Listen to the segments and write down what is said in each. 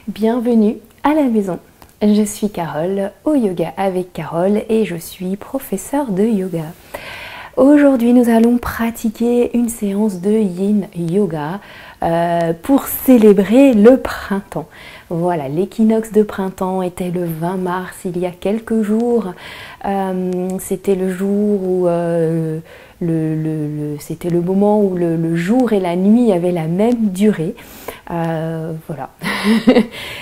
Bienvenue à la maison. Je suis Carole, au Yoga avec Carole et je suis professeure de yoga. Aujourd'hui, nous allons pratiquer une séance de Yin Yoga pour célébrer le printemps. Voilà, l'équinoxe de printemps était le 20 mars, il y a quelques jours. C'était le jour où c'était le moment où le jour et la nuit avaient la même durée. Voilà,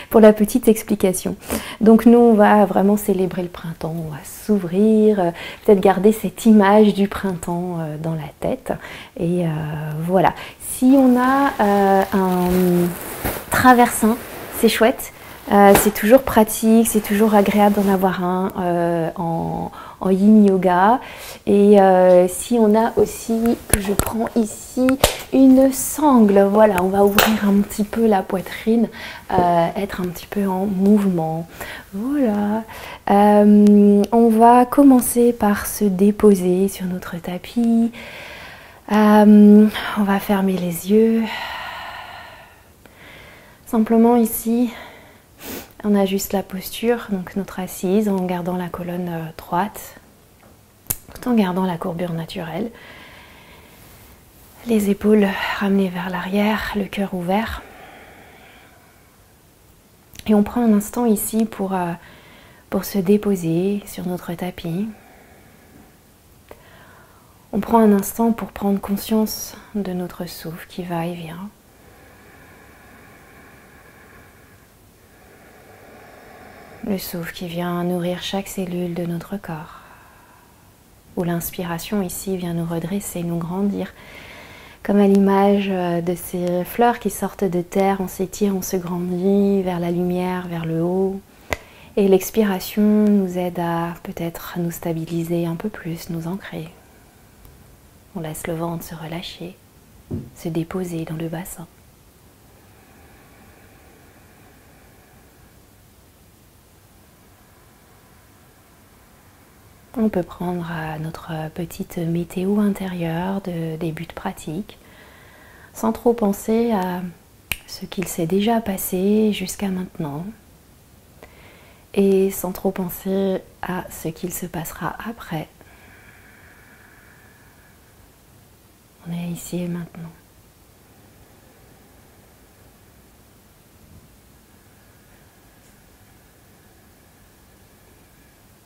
pour la petite explication. Donc nous, on va vraiment célébrer le printemps, on va s'ouvrir, peut-être garder cette image du printemps dans la tête. Et voilà, si on a un traversin, c'est chouette, c'est toujours pratique, c'est toujours agréable d'en avoir un en Yin Yoga. Et si on a aussi, que je prends ici, une sangle, voilà, on va ouvrir un petit peu la poitrine, être un petit peu en mouvement. Voilà, on va commencer par se déposer sur notre tapis. On va fermer les yeux. Simplement ici, on ajuste la posture, donc notre assise, en gardant la colonne droite, tout en gardant la courbure naturelle. Les épaules ramenées vers l'arrière, le cœur ouvert. Et on prend un instant ici pour se déposer sur notre tapis. On prend un instant pour prendre conscience de notre souffle qui va et vient. Le souffle qui vient nourrir chaque cellule de notre corps. Où l'inspiration ici vient nous redresser, nous grandir. Comme à l'image de ces fleurs qui sortent de terre, on s'étire, on se grandit vers la lumière, vers le haut. Et l'expiration nous aide à peut-être nous stabiliser un peu plus, nous ancrer. On laisse le ventre se relâcher, se déposer dans le bassin. On peut prendre notre petite météo intérieure de début de pratique, sans trop penser à ce qu'il s'est déjà passé jusqu'à maintenant, et sans trop penser à ce qu'il se passera après. On est ici et maintenant.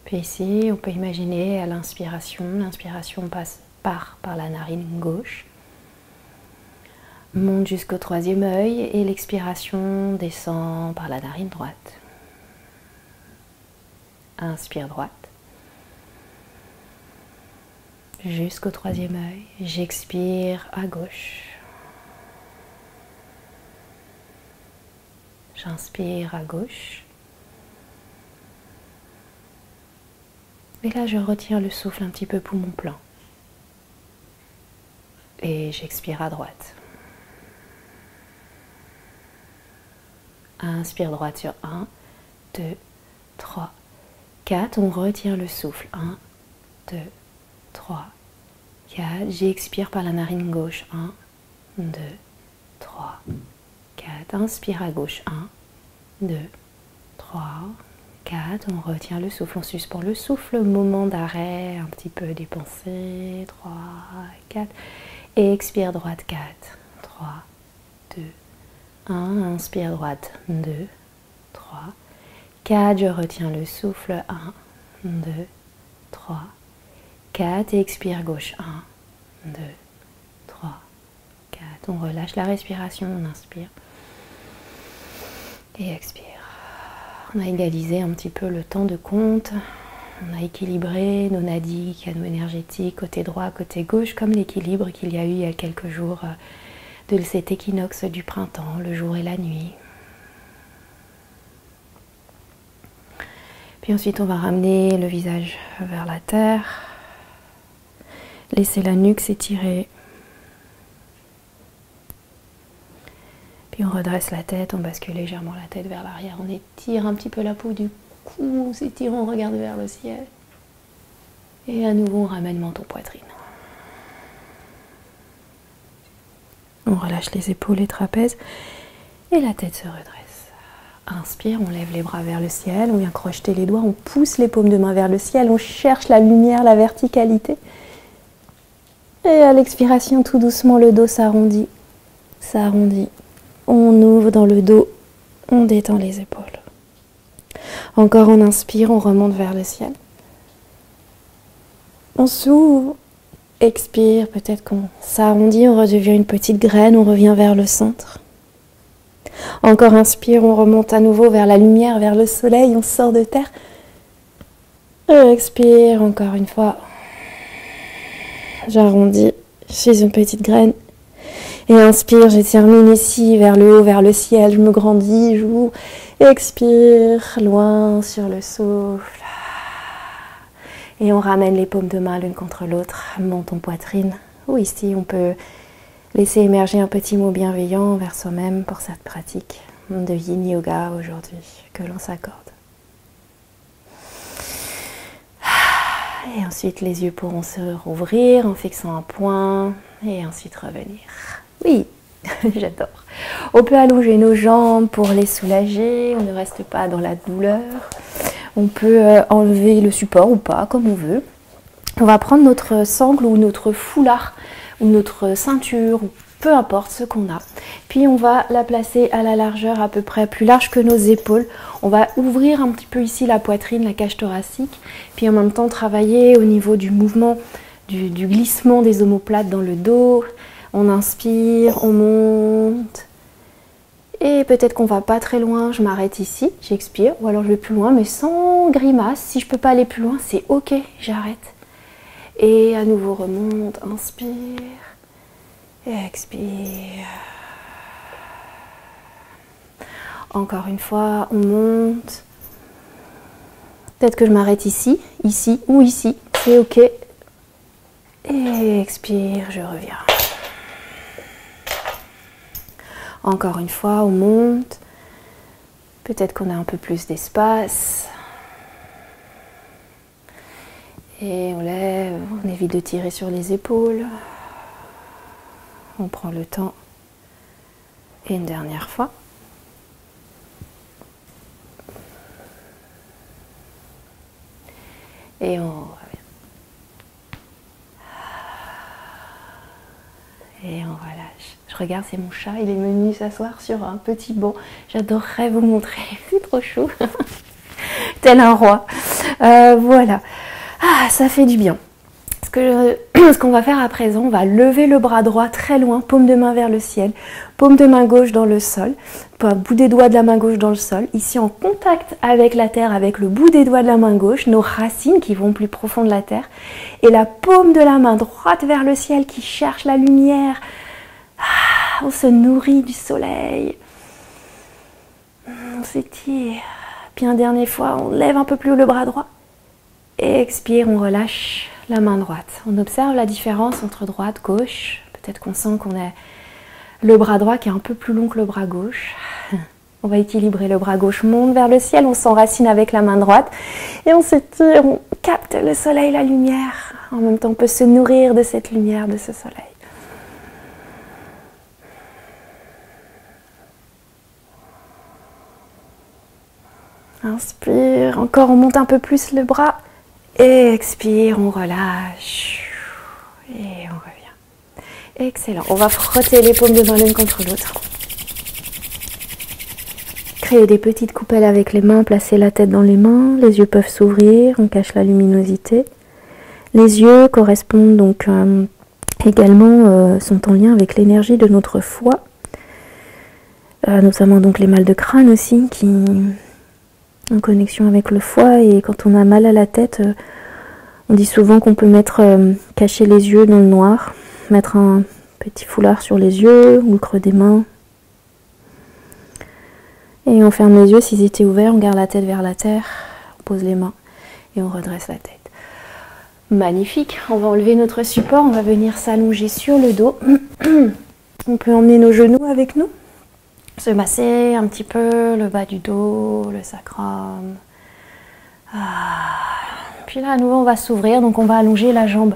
Puis ici, on peut imaginer à l'inspiration part par la narine gauche, monte jusqu'au troisième œil et l'expiration descend par la narine droite. Inspire droite. Jusqu'au troisième œil, j'expire à gauche. J'inspire à gauche. Et là, je retire le souffle un petit peu poumon plein. Et j'expire à droite. Inspire droite sur 1, 2, 3, 4. On retire le souffle. 1, 2, 3, 4. J'expire par la narine gauche. 1, 2, 3, 4. Inspire à gauche. 1, 2, 3, 4, on retient le souffle, on suspend le souffle, moment d'arrêt, un petit peu dépensé, 3, 4, et expire droite, 4, 3, 2, 1, inspire droite, 2, 3, 4, je retiens le souffle, 1, 2, 3, 4, et expire gauche, 1, 2, 3, 4, on relâche la respiration, on inspire, et expire. On a égalisé un petit peu le temps de compte, on a équilibré nos nadis, canaux énergétiques, côté droit, côté gauche, comme l'équilibre qu'il y a eu il y a quelques jours de cet équinoxe du printemps, le jour et la nuit. Puis ensuite on va ramener le visage vers la terre, laisser la nuque s'étirer. Puis on redresse la tête, on bascule légèrement la tête vers l'arrière, on étire un petit peu la peau du cou, on s'étire, on regarde vers le ciel. Et à nouveau on ramène menton poitrine. On relâche les épaules, les trapèzes et la tête se redresse. Inspire, on lève les bras vers le ciel, on vient crocheter les doigts, on pousse les paumes de main vers le ciel, on cherche la lumière, la verticalité. Et à l'expiration, tout doucement, le dos s'arrondit. S'arrondit. On ouvre dans le dos, on détend les épaules. Encore on inspire, on remonte vers le ciel. On s'ouvre, expire, peut-être qu'on s'arrondit, on redevient une petite graine, on revient vers le centre. Encore inspire, on remonte à nouveau vers la lumière, vers le soleil, on sort de terre. Expire, encore une fois. J'arrondis, je suis une petite graine. Et inspire, je termine ici, vers le haut, vers le ciel, je me grandis, j'ouvre. Expire, loin sur le souffle. Et on ramène les paumes de main l'une contre l'autre, monte en poitrine. Ou ici, on peut laisser émerger un petit mot bienveillant envers soi-même pour cette pratique de Yin Yoga aujourd'hui que l'on s'accorde. Et ensuite, les yeux pourront se rouvrir en fixant un point et ensuite revenir. Oui, j'adore. On peut allonger nos jambes pour les soulager, on ne reste pas dans la douleur. On peut enlever le support ou pas, comme on veut. On va prendre notre sangle ou notre foulard ou notre ceinture, ou peu importe ce qu'on a. Puis on va la placer à la largeur à peu près plus large que nos épaules. On va ouvrir un petit peu ici la poitrine, la cage thoracique. Puis en même temps travailler au niveau du mouvement, du glissement des omoplates dans le dos. On inspire, on monte. Et peut-être qu'on va pas très loin, je m'arrête ici, j'expire. Ou alors je vais plus loin, mais sans grimace. Si je peux pas aller plus loin, c'est ok, j'arrête. Et à nouveau remonte, inspire. Et expire. Encore une fois, on monte. Peut-être que je m'arrête ici, ici ou ici. C'est ok. Et expire, je reviens. Encore une fois, on monte. Peut-être qu'on a un peu plus d'espace. Et on lève, on évite de tirer sur les épaules. On prend le temps. Et une dernière fois. Et on revient. Et on relâche. Je regarde, c'est mon chat, il est venu s'asseoir sur un petit banc. J'adorerais vous montrer, c'est trop chou. Tel un roi. Voilà. Ah, ça fait du bien. Ce qu'on va faire à présent, on va lever le bras droit très loin, paume de main vers le ciel, paume de main gauche dans le sol, bout des doigts de la main gauche dans le sol, ici en contact avec la terre, avec le bout des doigts de la main gauche, nos racines qui vont plus profond de la terre, et la paume de la main droite vers le ciel qui cherche la lumière. Ah, on se nourrit du soleil, on s'étire, puis une dernière fois, on lève un peu plus haut le bras droit, et expire, on relâche la main droite. On observe la différence entre droite, gauche. Peut-être qu'on sent qu'on a le bras droit qui est un peu plus long que le bras gauche. On va équilibrer, le bras gauche monte vers le ciel, on s'enracine avec la main droite et on s'étire, on capte le soleil, la lumière. En même temps, on peut se nourrir de cette lumière, de ce soleil. Inspire, encore on monte un peu plus le bras. Et expire, on relâche. Et on revient. Excellent. On va frotter les paumes de main l'une contre l'autre. Créer des petites coupelles avec les mains, placer la tête dans les mains. Les yeux peuvent s'ouvrir, on cache la luminosité. Les yeux correspondent donc également, sont en lien avec l'énergie de notre foie. Notamment donc les mal de crâne aussi qui... en connexion avec le foie, et quand on a mal à la tête, on dit souvent qu'on peut cacher les yeux dans le noir, mettre un petit foulard sur les yeux ou le creux des mains. Et on ferme les yeux, s'ils étaient ouverts, on garde la tête vers la terre, on pose les mains et on redresse la tête. Magnifique, on va enlever notre support, on va venir s'allonger sur le dos. On peut emmener nos genoux avec nous. Se masser un petit peu le bas du dos, le sacrum. Puis là, à nouveau, on va s'ouvrir. Donc, on va allonger la jambe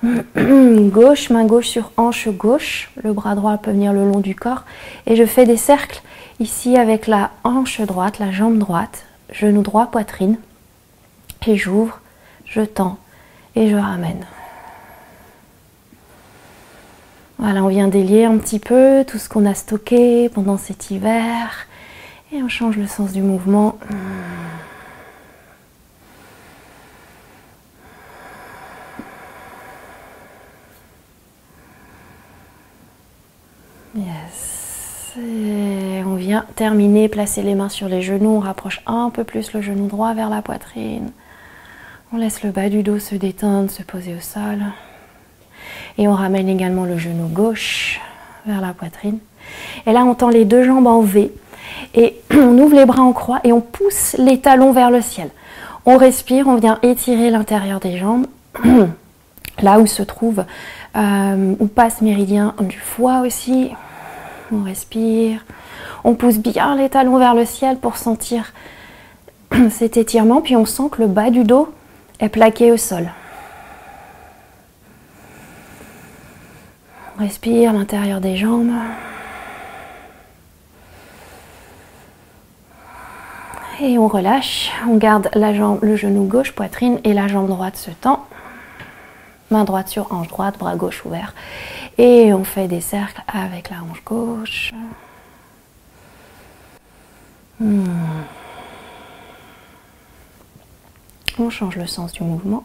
gauche, main gauche sur hanche gauche. Le bras droit peut venir le long du corps. Et je fais des cercles Ici avec la hanche droite, la jambe droite, genou droit, poitrine. Et j'ouvre, je tends et je ramène. Voilà, on vient délier un petit peu tout ce qu'on a stocké pendant cet hiver. Et on change le sens du mouvement. Yes. Et on vient terminer, placer les mains sur les genoux. On rapproche un peu plus le genou droit vers la poitrine. On laisse le bas du dos se détendre, se poser au sol. Et on ramène également le genou gauche vers la poitrine. Et là, on tend les deux jambes en V. Et on ouvre les bras en croix et on pousse les talons vers le ciel. On respire, on vient étirer l'intérieur des jambes. Là où se trouve, où passe méridien du foie aussi. On respire. On pousse bien les talons vers le ciel pour sentir cet étirement. Puis on sent que le bas du dos est plaqué au sol. On respire l'intérieur des jambes. Et on relâche. On garde la jambe, le genou gauche, poitrine, et la jambe droite se tend. Main droite sur hanche droite, bras gauche ouvert. Et on fait des cercles avec la hanche gauche. On change le sens du mouvement.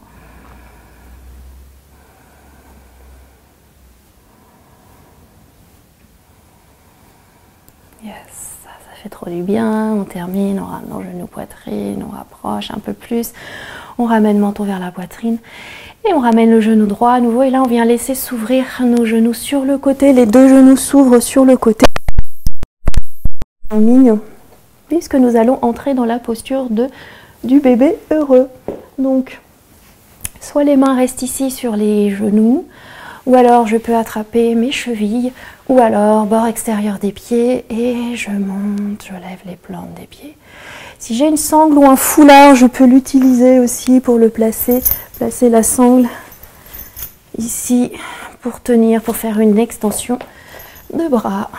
Yes, ça fait trop du bien. On termine, on ramène le genou poitrine, on rapproche un peu plus. On ramène le menton vers la poitrine. Et on ramène le genou droit à nouveau. Et là, on vient laisser s'ouvrir nos genoux sur le côté. Les deux genoux s'ouvrent sur le côté. En ligne. Puisque nous allons entrer dans la posture du bébé heureux. Donc, soit les mains restent ici sur les genoux, ou alors je peux attraper mes chevilles, ou alors bord extérieur des pieds, et je monte, je lève les plantes des pieds. Si j'ai une sangle ou un foulard, je peux l'utiliser aussi pour le placer. Placer la sangle ici pour tenir, pour faire une extension de bras.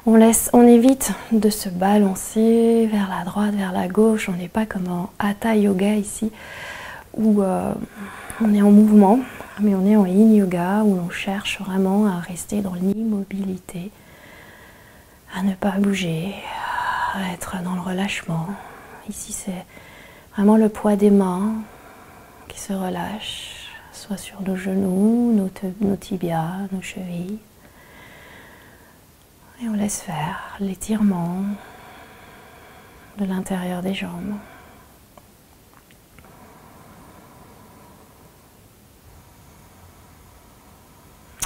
On évite de se balancer vers la droite, vers la gauche. On n'est pas comme en Hatha Yoga ici, où on est en mouvement, mais on est en Yin Yoga, où on cherche vraiment à rester dans l'immobilité, à ne pas bouger, à être dans le relâchement. Ici, c'est vraiment le poids des mains qui se relâche, soit sur nos genoux, nos tibias, nos chevilles. Et on laisse faire l'étirement de l'intérieur des jambes.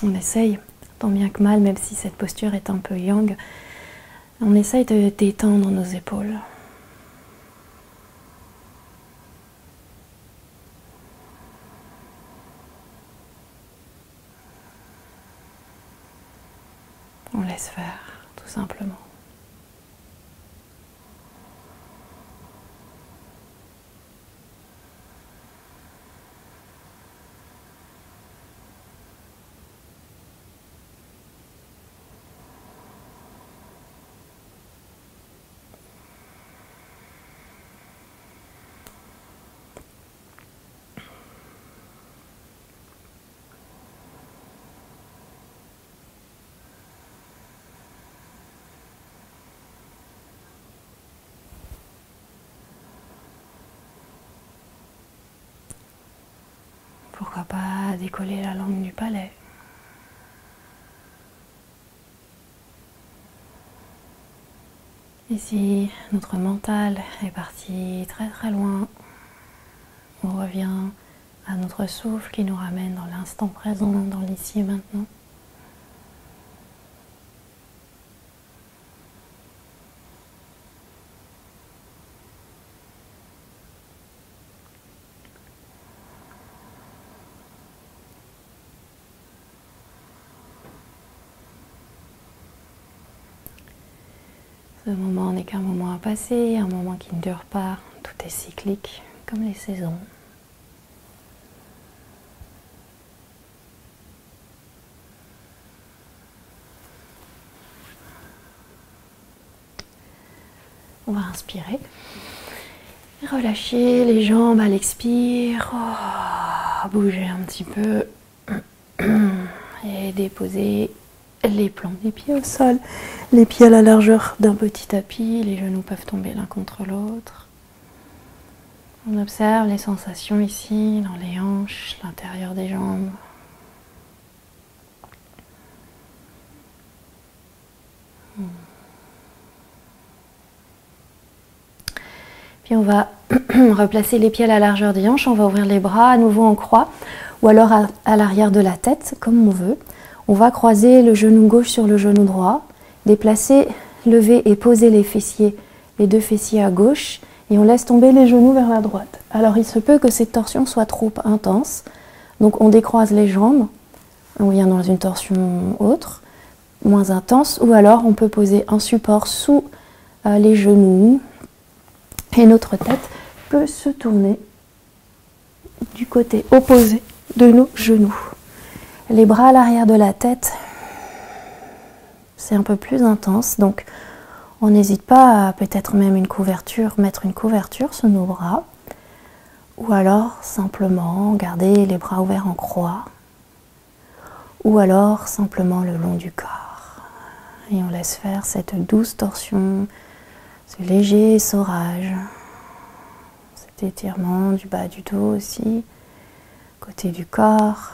On essaye, tant bien que mal, même si cette posture est un peu yang, on essaye de détendre nos épaules. On laisse faire, tout simplement. Pourquoi pas décoller la langue du palais. Ici, notre mental est parti très très loin. On revient à notre souffle qui nous ramène dans l'instant présent, dans l'ici et maintenant. Ce moment n'est qu'un moment à passer, un moment qui ne dure pas. Tout est cyclique, comme les saisons. On va inspirer. Relâcher les jambes à l'expire. Oh, bouger un petit peu. Et déposer les plants des pieds au sol. Les pieds à la largeur d'un petit tapis. Les genoux peuvent tomber l'un contre l'autre. On observe les sensations ici, dans les hanches, l'intérieur des jambes. Puis on va replacer les pieds à la largeur des hanches, on va ouvrir les bras à nouveau en croix ou alors à l'arrière de la tête, comme on veut. On va croiser le genou gauche sur le genou droit, déplacer, lever et poser les fessiers, les deux fessiers à gauche et on laisse tomber les genoux vers la droite. Alors il se peut que cette torsion soit trop intense, donc on décroise les jambes, on vient dans une torsion autre, moins intense, ou alors on peut poser un support sous les genoux, et notre tête peut se tourner du côté opposé de nos genoux. Les bras à l'arrière de la tête, c'est un peu plus intense, donc on n'hésite pas à peut-être même mettre une couverture sur nos bras, ou alors simplement garder les bras ouverts en croix, ou alors simplement le long du corps. Et on laisse faire cette douce torsion, ce léger essorage, cet étirement du bas du dos aussi, côté du corps,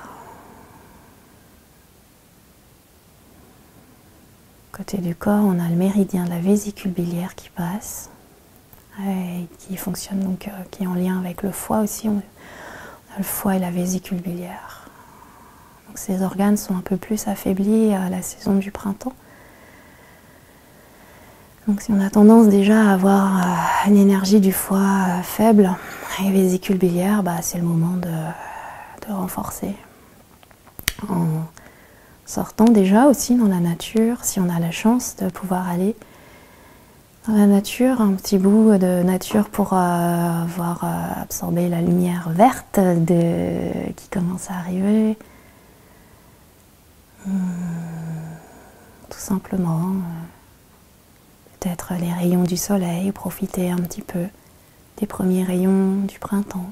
côté du corps on a le méridien de la vésicule biliaire qui passe et qui fonctionne donc, qui est en lien avec le foie aussi, on a le foie et la vésicule biliaire. Donc ces organes sont un peu plus affaiblis à la saison du printemps. Donc si on a tendance déjà à avoir une énergie du foie faible et vésicule biliaire, c'est le moment de renforcer. En sortant déjà aussi dans la nature, si on a la chance de pouvoir aller dans la nature, un petit bout de nature pour avoir absorbé la lumière verte qui commence à arriver. Tout simplement. Peut-être les rayons du soleil, profiter un petit peu des premiers rayons du printemps.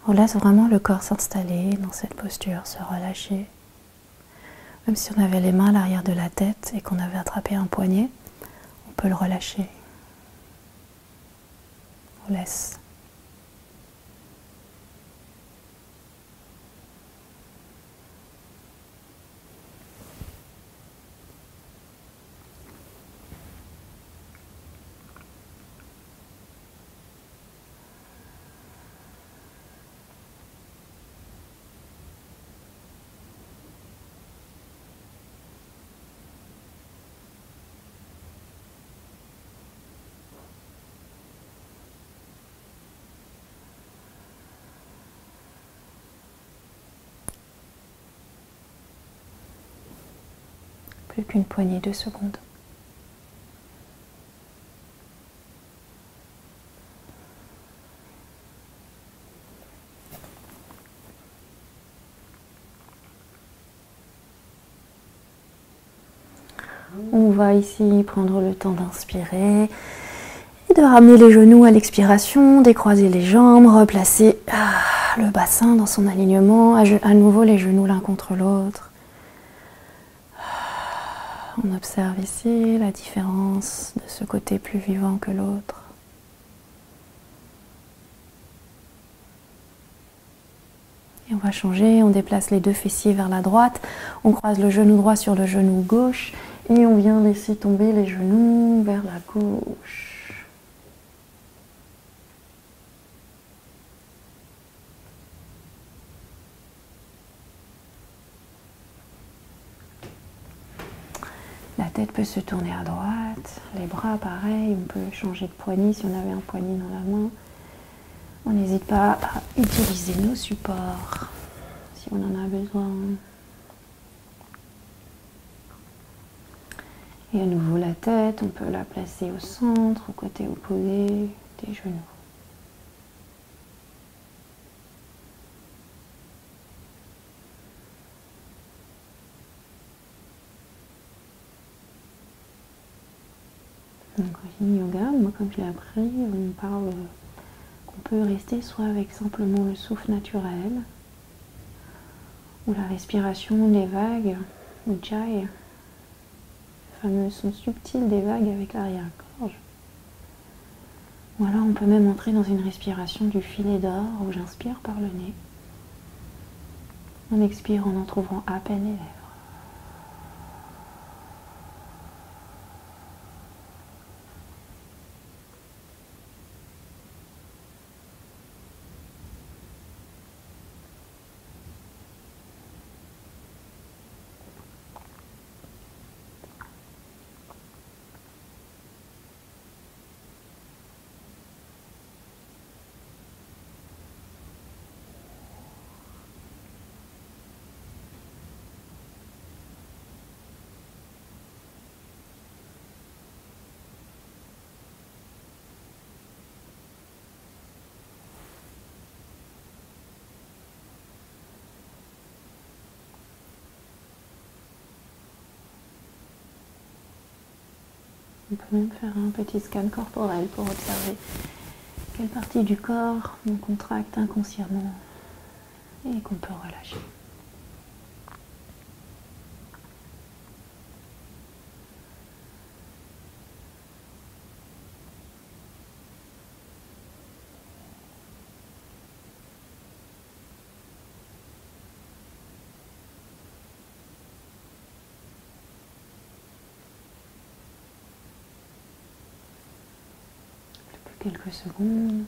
On laisse vraiment le corps s'installer dans cette posture, se relâcher. Même si on avait les mains à l'arrière de la tête et qu'on avait attrapé un poignet, on peut le relâcher. On laisse. Plus qu'une poignée de secondes. On va ici prendre le temps d'inspirer et de ramener les genoux à l'expiration, décroiser les jambes, replacer le bassin dans son alignement, à nouveau les genoux l'un contre l'autre. On observe ici la différence de ce côté plus vivant que l'autre. Et on va changer, on déplace les deux fessiers vers la droite, on croise le genou droit sur le genou gauche et on vient laisser tomber les genoux vers la gauche. La tête peut se tourner à droite, les bras pareil, on peut changer de poignet si on avait un poignet dans la main. On n'hésite pas à utiliser nos supports si on en a besoin. Et à nouveau la tête, on peut la placer au centre, au côté opposé des genoux. Donc en yoga, moi comme je l'ai appris, on parle qu'on peut rester soit avec simplement le souffle naturel, ou la respiration des vagues, ou jai, le fameux son subtil des vagues avec l'arrière-gorge. Ou alors on peut même entrer dans une respiration du filet d'or où j'inspire par le nez. On expire en entr'ouvrant à peine les lèvres. On peut même faire un petit scan corporel pour observer quelle partie du corps on contracte inconsciemment et qu'on peut relâcher. Quelques secondes.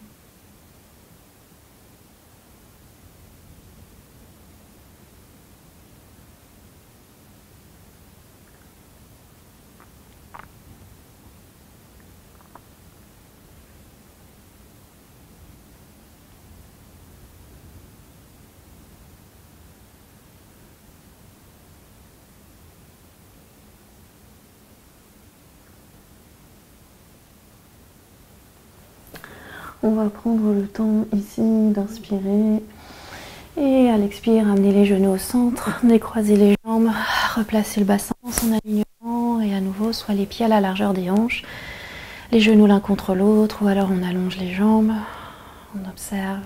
On va prendre le temps ici d'inspirer et à l'expire, amener les genoux au centre, décroiser les jambes, replacer le bassin dans son alignement et à nouveau soit les pieds à la largeur des hanches, les genoux l'un contre l'autre ou alors on allonge les jambes, on observe.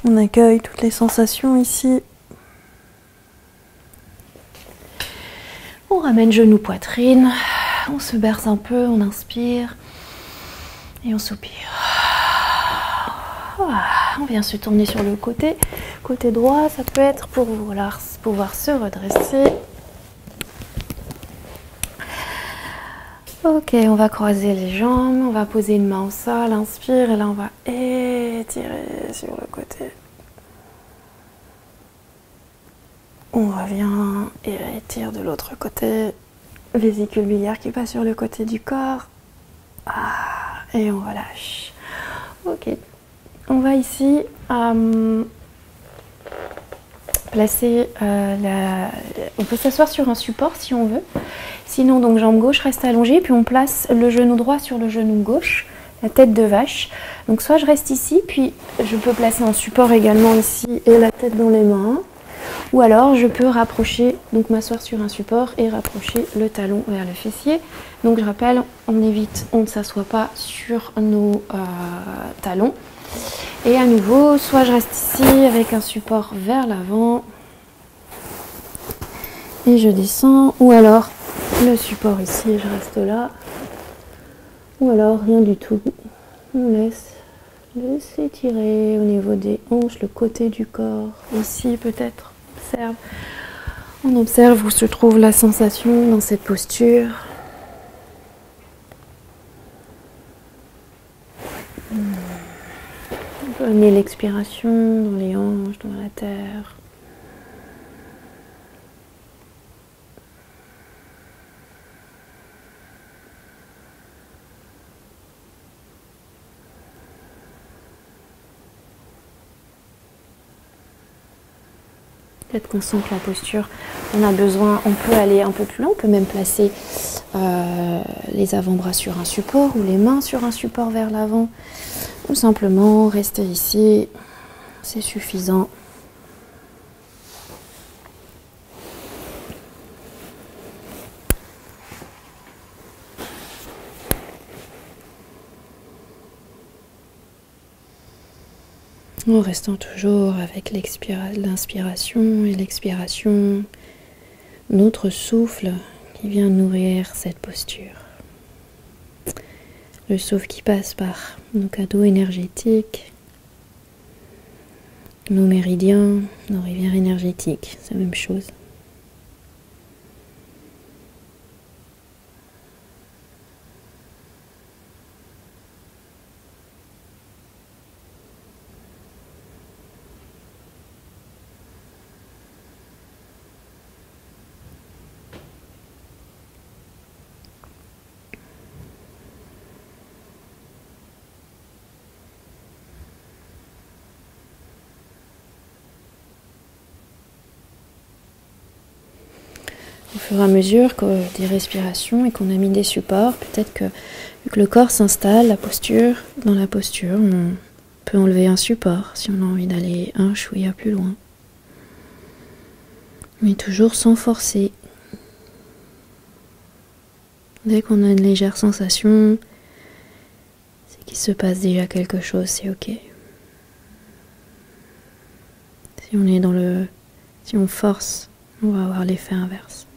On accueille toutes les sensations ici. On ramène genoux poitrine, on se berce un peu, on inspire et on soupire. On vient se tourner sur le côté droit, ça peut être pour pouvoir se redresser. Ok, on va croiser les jambes, on va poser une main au sol, inspire et là on va étirer sur le côté. On revient et étire de l'autre côté, vésicule biliaire qui passe sur le côté du corps. Et on relâche. Ok, on va ici placer on peut s'asseoir sur un support si on veut. Sinon, donc jambe gauche reste allongée, puis on place le genou droit sur le genou gauche, la tête de vache. Donc soit je reste ici, puis je peux placer un support également ici et la tête dans les mains. Ou alors je peux rapprocher, donc m'asseoir sur un support et rapprocher le talon vers le fessier. Donc je rappelle, on évite, on ne s'assoit pas sur nos talons. Et à nouveau, soit je reste ici avec un support vers l'avant et je descends, ou alors le support ici et je reste là, ou alors rien du tout. On laisse s'étirer au niveau des hanches, le côté du corps, ici peut-être. On observe où se trouve la sensation dans cette posture. On peut amener l'expiration dans les hanches, dans la terre. Peut-être qu'on sent que la posture, on a besoin, on peut aller un peu plus loin, on peut même placer les avant-bras sur un support ou les mains sur un support vers l'avant. Ou simplement rester ici, c'est suffisant. En restant toujours avec l'inspiration et l'expiration, notre souffle qui vient nourrir cette posture. Le souffle qui passe par nos canaux énergétiques, nos méridiens, nos rivières énergétiques, c'est la même chose. Au fur et à mesure des respirations et qu'on a mis des supports, peut-être que vu que le corps s'installe, dans la posture, on peut enlever un support si on a envie d'aller un chouïa plus loin. Mais toujours sans forcer. Dès qu'on a une légère sensation, c'est qu'il se passe déjà quelque chose, c'est ok. Si on force, on va avoir l'effet inverse.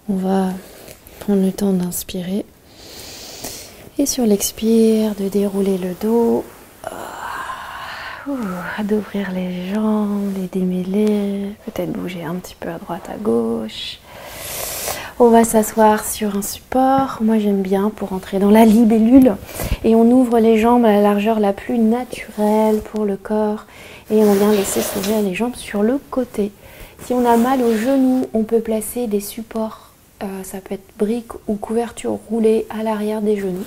On va prendre le temps d'inspirer et sur l'expire de dérouler le dos, d'ouvrir les jambes, les démêler, peut-être bouger un petit peu à droite, à gauche. On va s'asseoir sur un support. Moi j'aime bien pour entrer dans la libellule et on ouvre les jambes à la largeur la plus naturelle pour le corps et on vient laisser s'ouvrir les jambes sur le côté. Si on a mal aux genoux, on peut placer des supports. Ça peut être briques ou couverture roulée à l'arrière des genoux.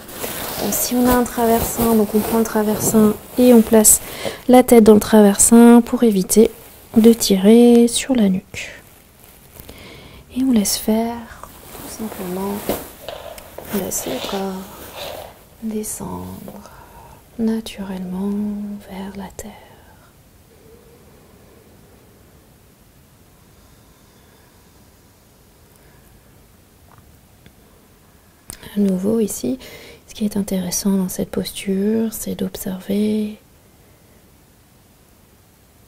Si on a un traversin, donc on prend le traversin et on place la tête dans le traversin pour éviter de tirer sur la nuque. Et on laisse faire, tout simplement, on laisse le corps descendre naturellement vers la terre. À nouveau ici, ce qui est intéressant dans cette posture, c'est d'observer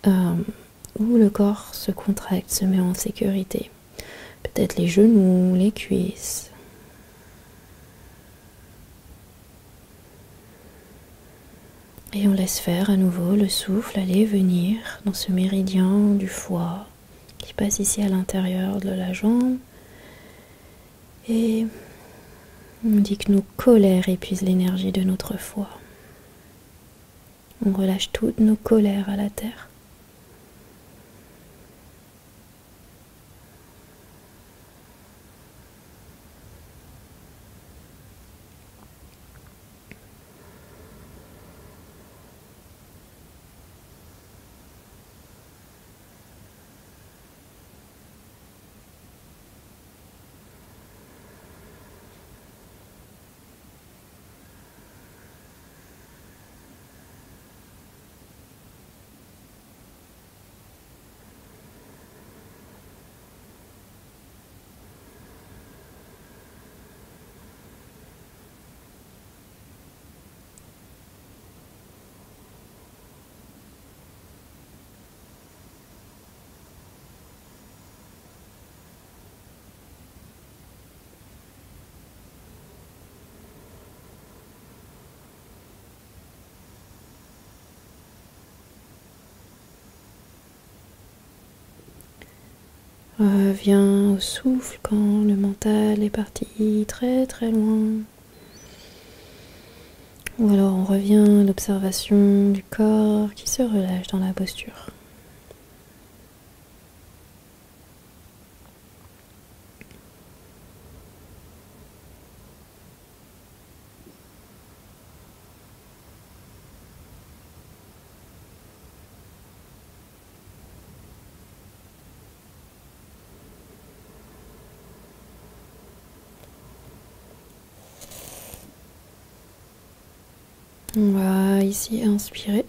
où le corps se contracte, se met en sécurité. Peut-être les genoux, les cuisses. Et on laisse faire à nouveau le souffle aller venir dans ce méridien du foie qui passe ici à l'intérieur de la jambe. Et on dit que nos colères épuisent l'énergie de notre foie. On relâche toutes nos colères à la terre. Reviens au souffle quand le mental est parti très très loin. Ou alors on revient à l'observation du corps qui se relâche dans la posture. On va ici inspirer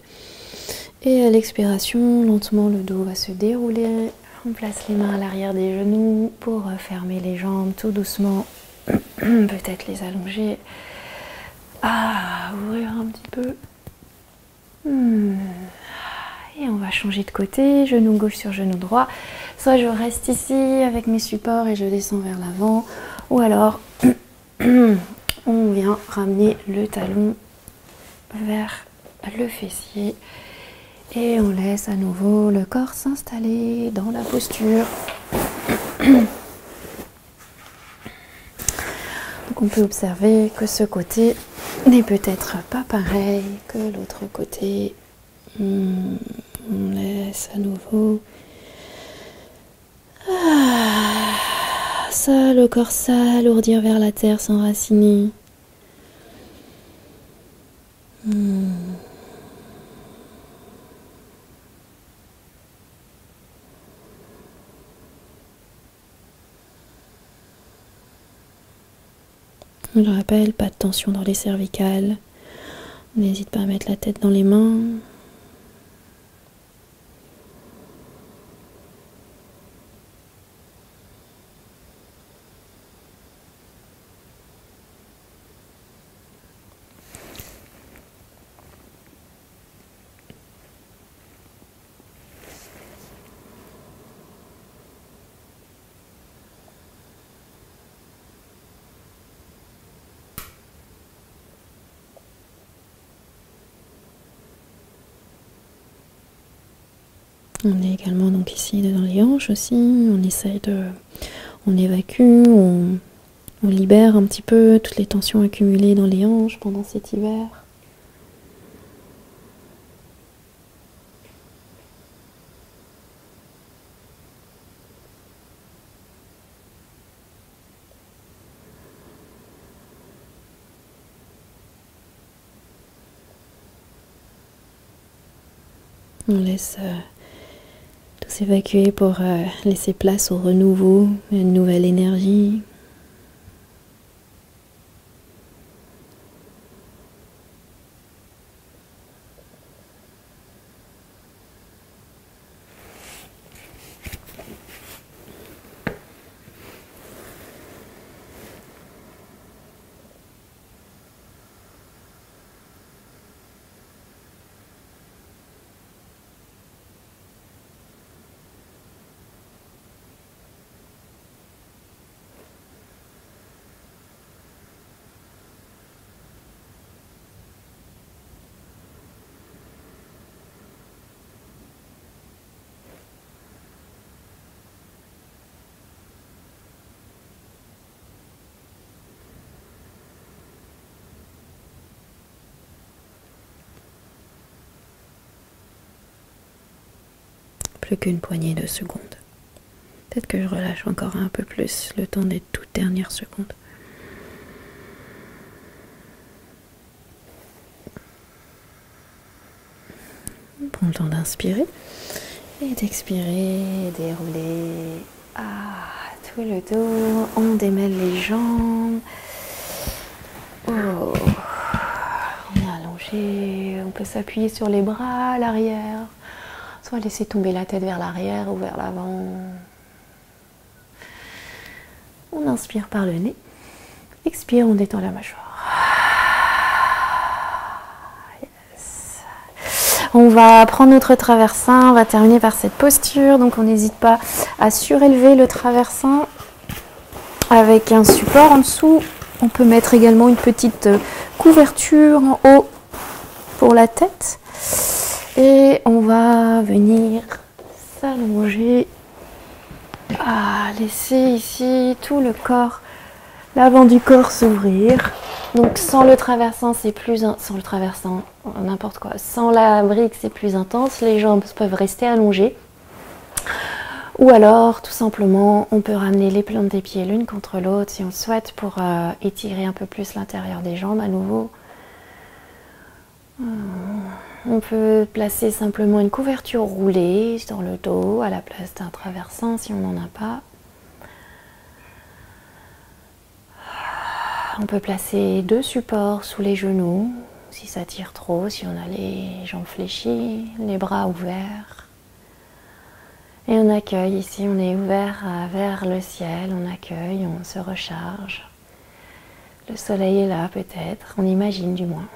et à l'expiration, lentement le dos va se dérouler. On place les mains à l'arrière des genoux pour fermer les jambes tout doucement, peut-être les allonger, ouvrir un petit peu. Et on va changer de côté, genou gauche sur genou droit. Soit je reste ici avec mes supports et je descends vers l'avant, ou alors on vient ramener le talon vers le fessier et on laisse à nouveau le corps s'installer dans la posture. Donc on peut observer que ce côté n'est peut-être pas pareil que l'autre côté. On laisse à nouveau ça, le corps s'alourdir vers la terre, s'enraciner. Je rappelle, pas de tension dans les cervicales. N'hésite pas à mettre la tête dans les mains. On est également donc ici dans les hanches aussi, on essaye on évacue, on libère un petit peu toutes les tensions accumulées dans les hanches pendant cet hiver. On laisse tout s'évacuer pour laisser place au renouveau, à une nouvelle énergie. Plus qu'une poignée de secondes. Peut-être que je relâche encore un peu plus le temps des toutes dernières secondes. On prend le temps d'inspirer et d'expirer, dérouler tout le dos. On démêle les jambes. On est allongé. On peut s'appuyer sur les bras à l'arrière. Soit laisser tomber la tête vers l'arrière ou vers l'avant. On inspire par le nez. Expire, on détend la mâchoire. Yes. On va prendre notre traversin. On va terminer par cette posture. Donc on n'hésite pas à surélever le traversin avec un support en dessous. On peut mettre également une petite couverture en haut pour la tête. Et on va venir s'allonger, laisser ici tout le corps, l'avant du corps s'ouvrir. Donc sans le traversant, c'est plus sans le traversant, n'importe quoi. Sans la brique, c'est plus intense. Les jambes peuvent rester allongées. Ou alors, tout simplement, on peut ramener les plantes des pieds l'une contre l'autre si on le souhaite pour étirer un peu plus l'intérieur des jambes à nouveau. On peut placer simplement une couverture roulée sur le dos à la place d'un traversant si on n'en a pas. On peut placer 2 supports sous les genoux si ça tire trop, si on a les jambes fléchies, les bras ouverts. Et on accueille ici, on est ouvert vers le ciel, on accueille, on se recharge. Le soleil est là peut-être, on imagine du moins.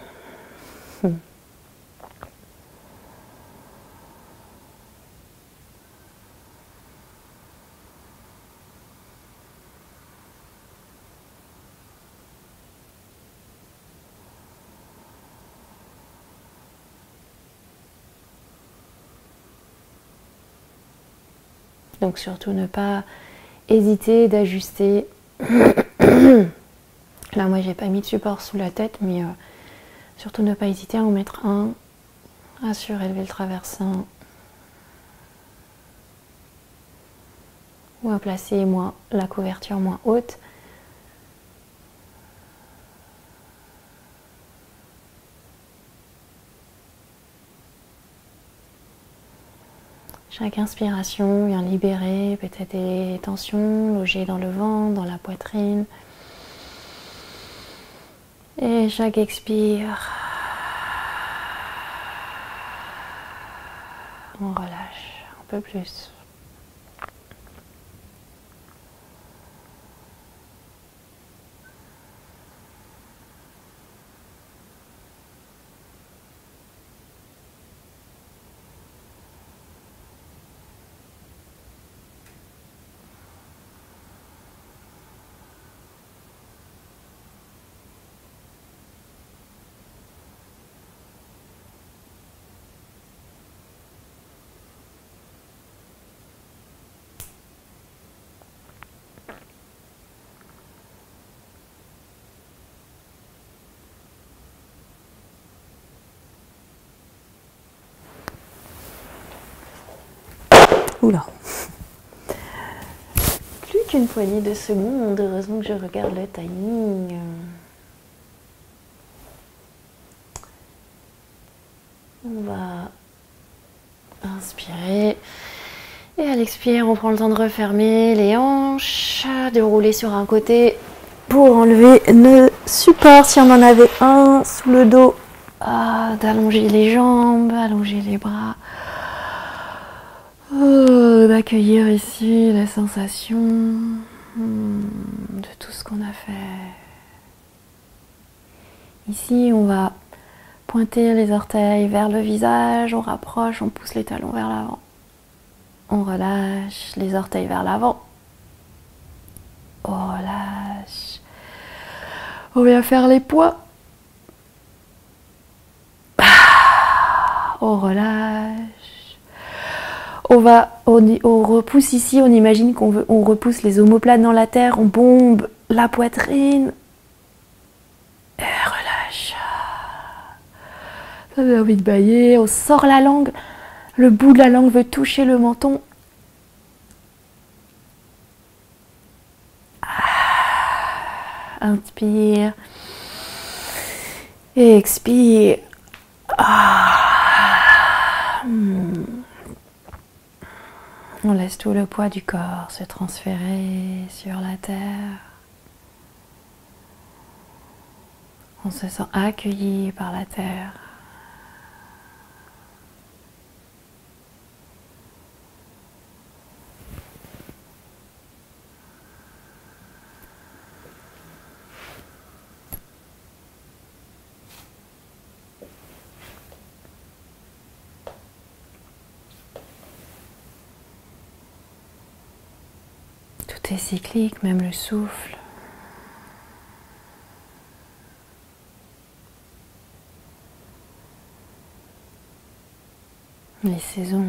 Donc surtout ne pas hésiter d'ajuster. Là moi j'ai pas mis de support sous la tête, mais surtout ne pas hésiter à en mettre un, à surélever le traversant. Ou à placer la couverture moins haute. Chaque inspiration vient libérer peut-être des tensions logées dans le ventre, dans la poitrine. Et chaque expire, on relâche un peu plus. Oula. Plus qu'une poignée de secondes, heureusement que je regarde le timing. On va inspirer. Et à l'expire, on prend le temps de refermer les hanches, de rouler sur un côté pour enlever le support si on en avait un sous le dos. D'allonger les jambes, allonger les bras. D'accueillir ici la sensation de tout ce qu'on a fait. Ici, on va pointer les orteils vers le visage, on rapproche, on pousse les talons vers l'avant. On relâche les orteils vers l'avant. On relâche. On vient faire les poings. On relâche. On repousse ici, on imagine on repousse les omoplates dans la terre, on bombe la poitrine. Et relâche. Ça a envie de bailler, on sort la langue. Le bout de la langue veut toucher le menton. Inspire. Et expire. On laisse tout le poids du corps se transférer sur la terre. On se sent accueilli par la terre. Tout est cyclique, même le souffle. Les saisons.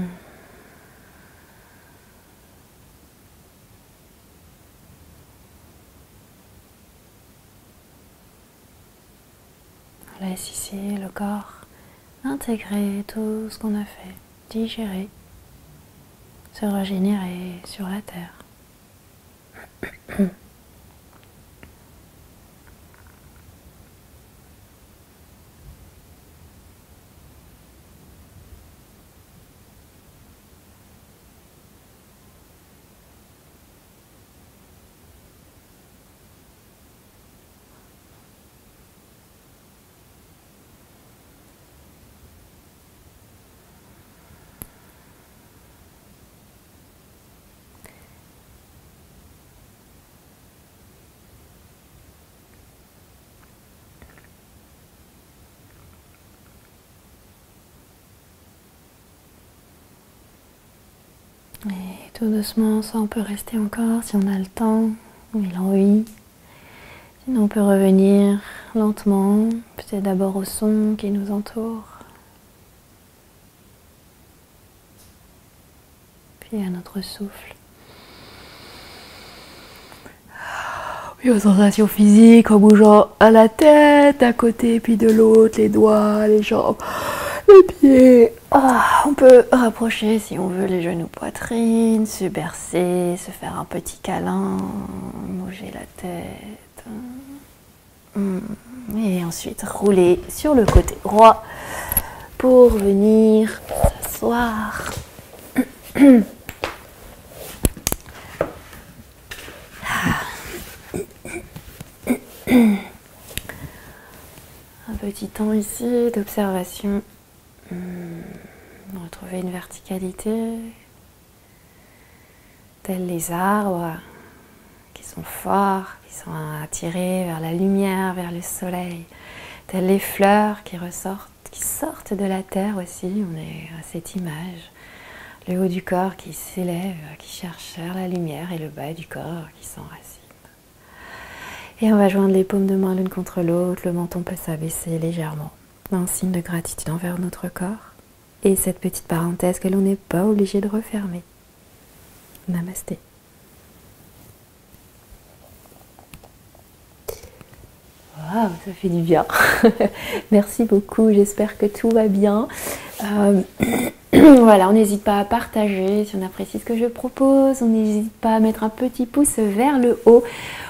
laisse ici le corps intégrer tout ce qu'on a fait, digérer, se régénérer sur la terre. Et tout doucement, ça on peut rester encore si on a le temps et l'envie. Sinon on peut revenir lentement, peut-être d'abord au son qui nous entoure, puis à notre souffle. Puis aux sensations physiques en bougeant à la tête, d'un côté puis de l'autre, les doigts, les jambes, les pieds. On peut rapprocher si on veut les genoux poitrine, se bercer, se faire un petit câlin, bouger la tête. Et ensuite rouler sur le côté droit pour venir s'asseoir. Un petit temps ici d'observation. Retrouver une verticalité, tels les arbres qui sont forts, qui sont attirés vers la lumière, vers le soleil, tels les fleurs qui sortent de la terre aussi. On est à cette image. Le haut du corps qui s'élève, qui cherche vers la lumière, et le bas du corps qui s'enracine. Et on va joindre les paumes de main l'une contre l'autre, le menton peut s'abaisser légèrement, un signe de gratitude envers notre corps. Et cette petite parenthèse que l'on n'est pas obligé de refermer. Namasté. Waouh, ça fait du bien. Merci beaucoup, j'espère que tout va bien. Voilà, on n'hésite pas à partager si on apprécie ce que je propose. On n'hésite pas à mettre un petit pouce vers le haut.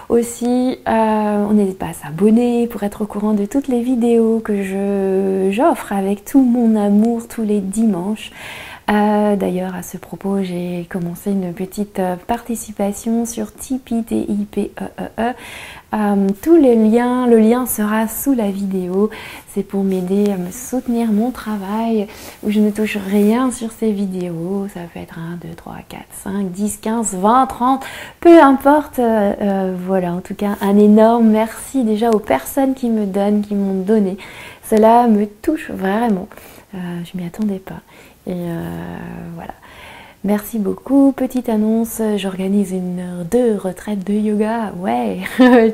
Aussi, on n'hésite pas à s'abonner pour être au courant de toutes les vidéos que j'offre avec tout mon amour tous les dimanches. D'ailleurs, à ce propos, j'ai commencé une petite participation sur Tipeee, T-I-P-E-E-E. Tous les liens, le lien sera sous la vidéo. C'est pour m'aider à me soutenir mon travail, où je ne touche rien sur ces vidéos. Ça peut être 1, 2, 3, 4, 5, 10, 15, 20, 30, peu importe. Voilà, en tout cas, un énorme merci déjà aux personnes qui me donnent, qui m'ont donné. Cela me touche vraiment. Je m'y attendais pas. Et voilà. Merci beaucoup. Petite annonce, j'organise une heure de retraite de yoga. Ouais,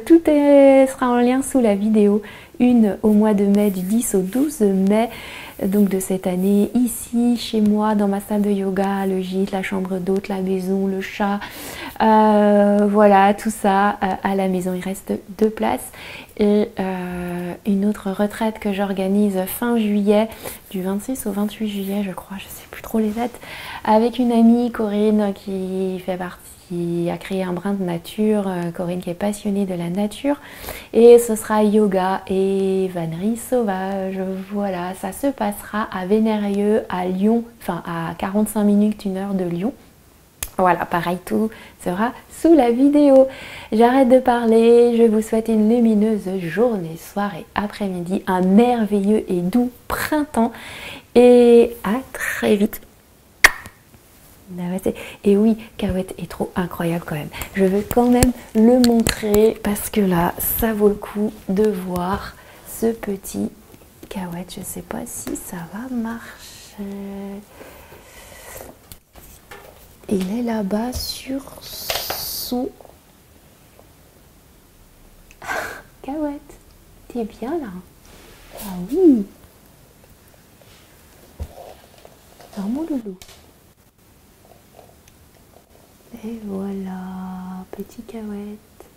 tout sera en lien sous la vidéo. Une au mois de mai, du 10 au 12 mai, donc de cette année, ici, chez moi, dans ma salle de yoga, le gîte, la chambre d'hôte, la maison, le chat. Voilà, tout ça à la maison. Il reste 2 places. Et une autre retraite que j'organise fin juillet, du 26 au 28 juillet, je crois, je ne sais plus trop les dates, avec une amie, Corinne, qui fait partie, qui a créé un brin de nature, Corinne qui est passionnée de la nature, et ce sera yoga et vannerie sauvage. Voilà, ça se passera à Vénérieux, à Lyon, enfin à 45 minutes, 1 heure de Lyon. Voilà, pareil, tout sera sous la vidéo. J'arrête de parler, je vous souhaite une lumineuse journée, soirée, après-midi, un merveilleux et doux printemps, et à très vite. Et oui, Cahuète est trop incroyable quand même. Je veux quand même le montrer parce que là, ça vaut le coup de voir ce petit Cahuète. Je ne sais pas si ça va marcher. Il est là-bas sur son... Cahuète, t'es bien là? Ah oui. Alors mon loulou. Et voilà, petit Cahuète.